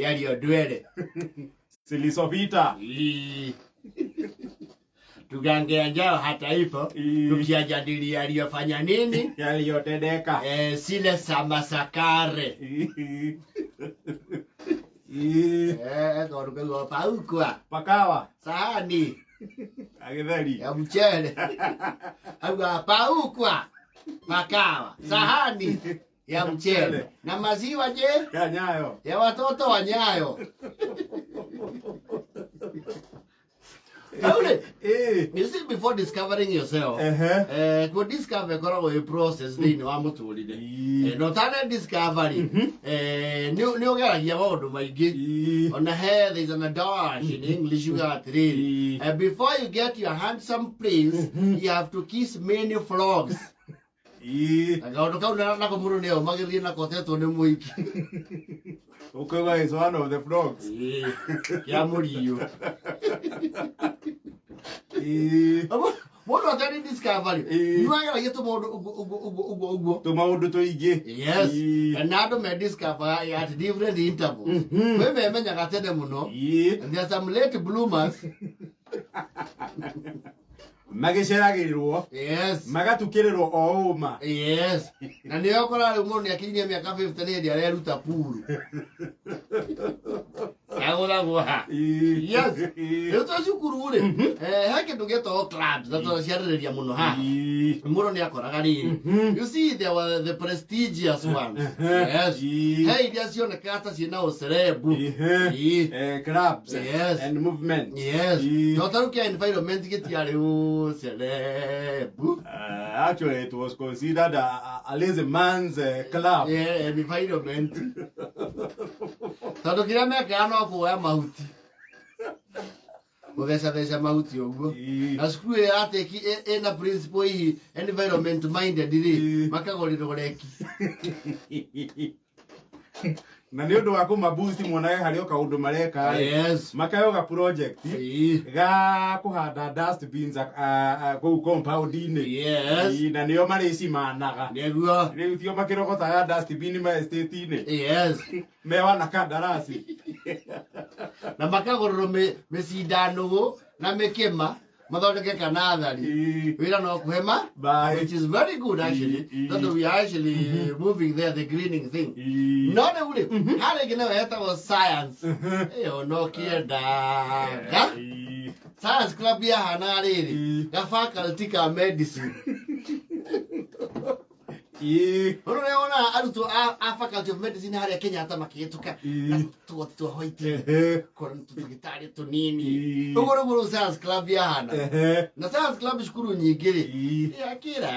yaliyodwele Silisopita. Tugange njao hata hivyo tukiajadili aliyofanya nini Yaliyotendeka. Sile samasakare Koruka paukwa Pakawa. sahani Agitheri. ya mchele Auga paukwa pakawa sahani ya mchele na maziwa je Ya Nyayo. ya watoto wa Nyayo. You see, before discovering yourself, go discover a process in one to not only discovery. New guy, you want to make it on the head is an dash in English. You got three. Before you get your handsome prince, you have to kiss many frogs. Ukawa is one of the frogs. What was that discovery? You are yet to Maundu to ige. Yes. And now may discover at different intervals. Women are and there are some late bloomers. Magesheragirwo. Yes. Magatukiriro ouma. Yes. Na ndio kora umuntu yakinyia miaka 50 ndio areruta puru. Agora goha. Yes. Eu tô shukuru ule. Hake tugeto clubs that ciarĩrĩria muno ha. Muro ni akoraga riri. You see there were the prestigious ones. Yes. Hey, dia cioneka hata ciina ucerebu. Clubs. Yes. And movement. Yes. Totarukia environment getiare celebu. Actually, it was considered a lazy man's club. Yeah, environment. Tado kila meka no kuoya mahuti. Uthesha mahuti oguo. Na skuru ateki ena principle hii environment minded ri makagoriro reki. Na nĩ ũndũ wa kũmaboost muonaga harĩ o kaũndũ mareka Yes. makayoga project ga kũhanda dustbins kũu compound-inĩ. Yes. Na nĩo marĩcimanaga Nĩguo. rĩu tio makĩrogotaga dustbin ma estate-inĩ Yes. mewa na kandarasi Na makagoriro mĩcindano na mĩkĩma mathondeke kanathari wira no kuhema which is very good actually that we are actually moving there the greening thing no ne ule hale gina weta was science no kienda science club ya hana riri ga faculty ka medicine Ona aruto a faculty of medicine hari Kenya hata makituka tu hoiti kon tukitari to nini ugoro science club ya hana na science club shukuru nyingiri yakira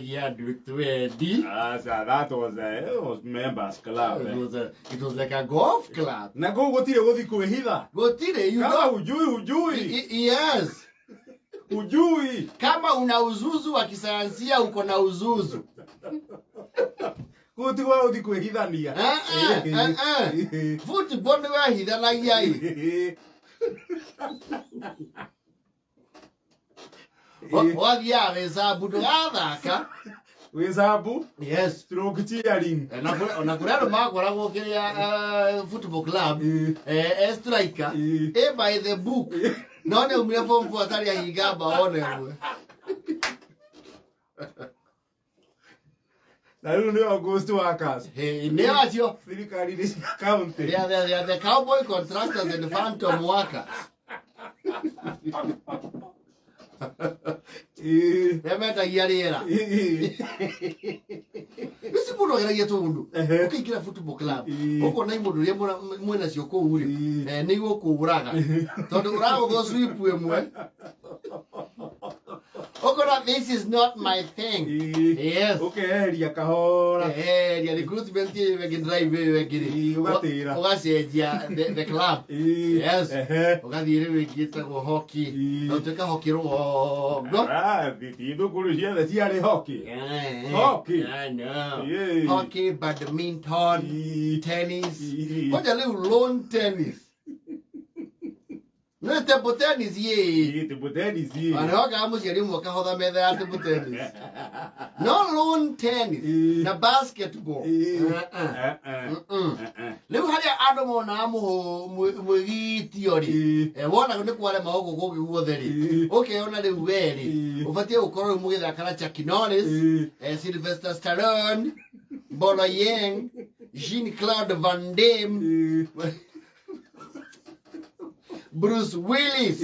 ya duetwendi so that was members club it was like a golf club na go gotire gothi kwihitha gotire you know ujui yes ujui kama una uzuzu wa kisayansia uko na uzuzu Gutiwa uthi kwihithania football ni wahithanagia wathia wesabu ndugathaka wesabu yes stroke cheering na kurero makoragwo kiria football club striker by the book no ne umire form 4 tari ahigamba onemwe na rĩu nĩo ghost workers nĩ acio thirikari nĩ county they are the cowboy contractors and phantom workers Emetagia rĩera Bisi mũndũ ageragia tũndũ ũkĩingĩra football club ũkona mũndũ ũrĩa mwena cio kũu rĩ nĩ igũkũũraga tondũ ũragũthwo sweep ĩmwe Okora, this is not my thing. Yes. Okay, ria kahora. Ria recruitment we can drive we get. Ugacenjia the club. Yes. Ugathire we gita go hockey. No teka hockey ro. Vitindo kurushia the ciare hockey. Hockey. I know. Hockey, badminton, tennis. What a little lawn tennis. No table tennis ye. Table tennis ye. And how come you didn't work out the table tennis? No lawn tennis. Na basketball. Leo hali Adamu na mwigi theory. Wona kunde kwale mahoko gogi guotheri. Okay, ona le weri. Ufatie ukoro mugitha kana Chuck Norris, Sylvester Stallone, Bolo Yang, Jean-Claude Van Damme. Bruce Willis.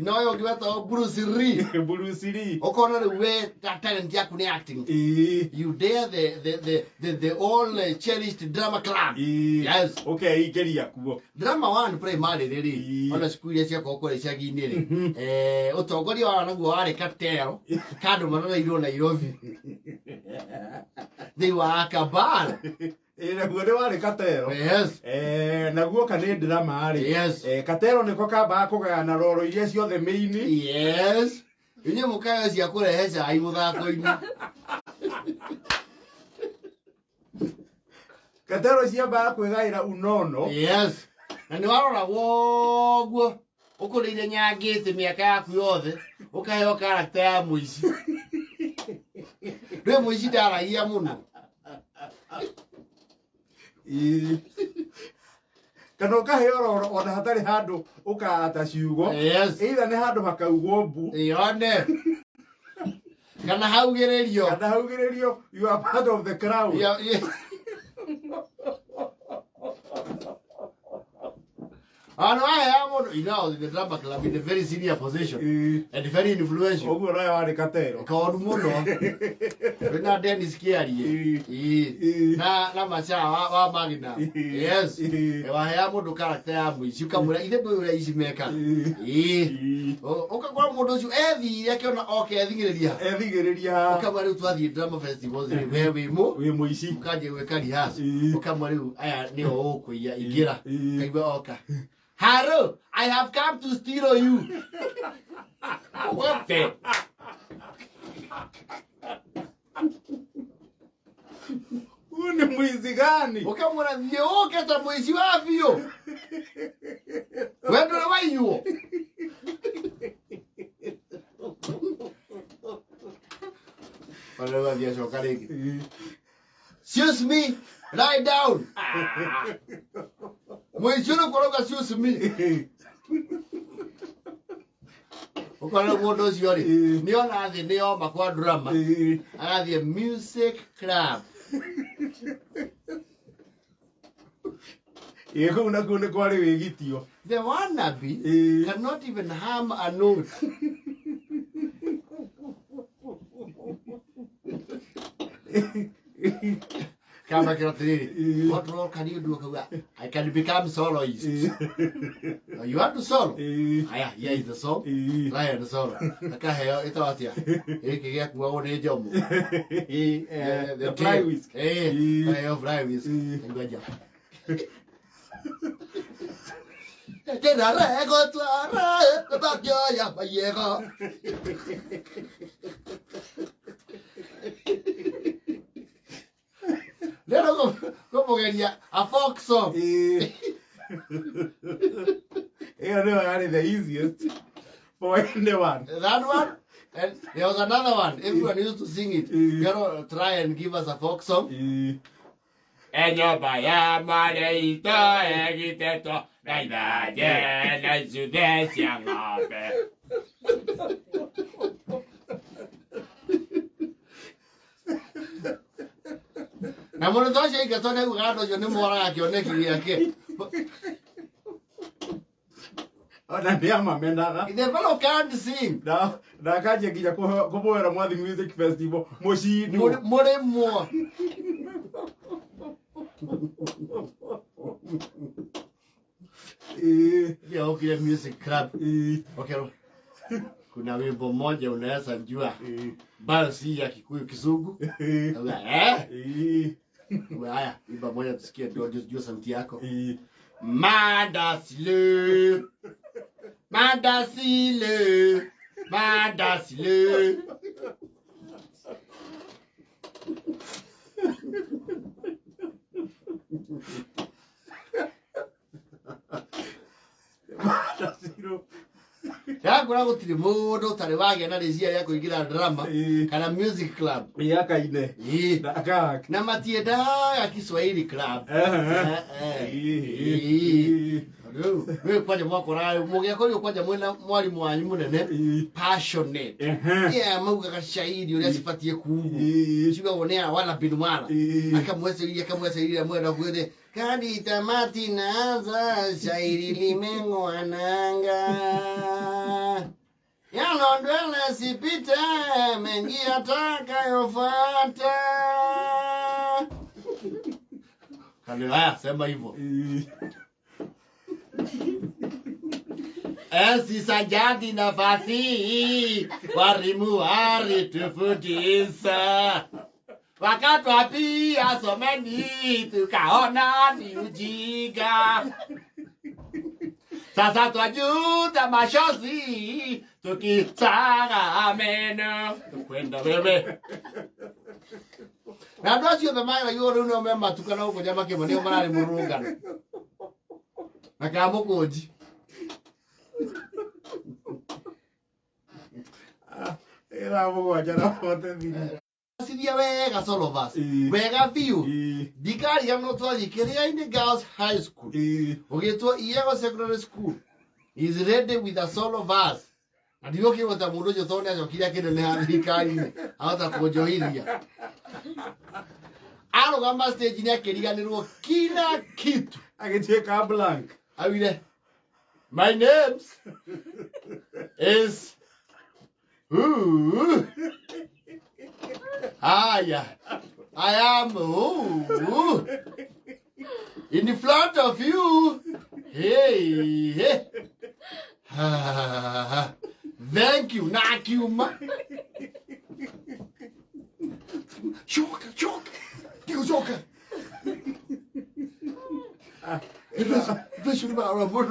No, you give it Bruce Lee. Bruce Lee. Okona the way that talent yaku acting. You dare the all cherished drama club. Yes. Okay, ikeri yakuo. Drama one primary really. Ona school ya koko ya shagi nere. Otogori wa nangu wale katero. Kado manana iro na Nairobi. They were akabal. Naguo wale katero. Yes. Naguo kane drama ari. Yes. Katero niko kaba kugana roro iria ciothe meini. Yes. Inye mukayo cia kureheca ai muthako-ini. Katero ciamba kwigaira unono. Yes. Na ni warora woguo ukurire nyangite miaka yaku yothe ukaheo character ya muici. Rwe muici ndaragia muno. Kana ukaheo ona hatari handu ukata ciugo. Yes. Either ni handu hakaugwo mbu. Yone. Kana haugiririo. Kana haugiririo, you are part of the crowd. Yeah. You know, the drama club in a very senior position and very influential. Ogu raya wale katero. Kaonu muno. Wena Dennis Kiari. Na macha wa magina. Yes. Wa hea mundu character ya muici ukamura ithe ndwe ura ici meka. Ukagwa mundu ucio ethi yake ona oke ethingiriria. Ethingiriria. Ukamwa riu twathie drama festivals we wi muici ukaje gweka rehearse. Ukamwa riu aya ni o ukuia ingira. Kaigwa oka. Haru, I have come to steal you. What the? Une mwizi gani? Ukamwona ndiye oketa mwizi wavyo. Wewe ndo waiyo. Wale wavya shokariki. Excuse me, lie down. Mwizi ndo koroga excuse me. Ukona mundu ucio ri ni ona thi ni oma kwa drama agathie music club. Yego una kune kwari wigitio. The wannabe cannot even harm a note. Kama kiratiriri. What role can you do? I can become soloist. You want to solo? Aya, here is the song. Try the solo. Akaheo itawatia. Eke gya kuwa ni jomo. The fly whisk. Ayo fly whisk. Ngoja. Tena rego tlara, tabyo ya bayego. Lero como quería a folk song. Yeah, no, that is the easiest for anyone. That one, and there was another one. Everyone used to sing it. You know, try and give us a folk song. Enyo baya mareito egiteto naida je na judesia ngabe. Na mwana tosha ikatone ugado jone mora akione kiyake. Ona ndia mamendaga. The fellow can't sing. Na kaje kija kuboera mwathi music festival mushini. More more. Yeah, okay, music club. Okay. Kuna wimbo moja unaweza jua. Basi ya Kikuyu Kizungu. Haya, wimbo moja tusikie ndio jua sauti yako. Madasile. Madasile. Madasile. ya kuna gutiri mundu tari wage na rizia ya kuingira drama kana music club yaka ine na matienda ya Kiswahili club wewe kwaje mwakora mugia kuri kwaje mwena mwalimu wanyu munene passionate mauga gashairi uri asipatie kuugo shiba wonea wala binwala akamwese mwenda kwende kandi tamati naanza shairi limengo ananga yanondwele sipite mengi atakayofuata. Haya, sema hivyo. Ensi sajadi nafasi warimu hari tufundisa wakati wapi asomeni tukaona ni ujinga. Sasa twajuta mashozi tukitaka meno kwenda wewe na ndo acio thamaga yoro no mema tukana huko jama kimo ndio marari murungano na kamo koji era mo ajara fote vini sidia wega solo vas wega view dikari ya mnotwa dikiria in the girls high school ogeto iego secondary school is ready with a solo verse ndio kiwata mundu jo tone ajo kiria kinene dikari hata kujohiria aro gamba stage ni akiriganirwo kila kitu agetieka blank awire my name is I am in the front of you. Hey. Thank you, Nakuma. Choke. Choke. Deixa eu ver a boa.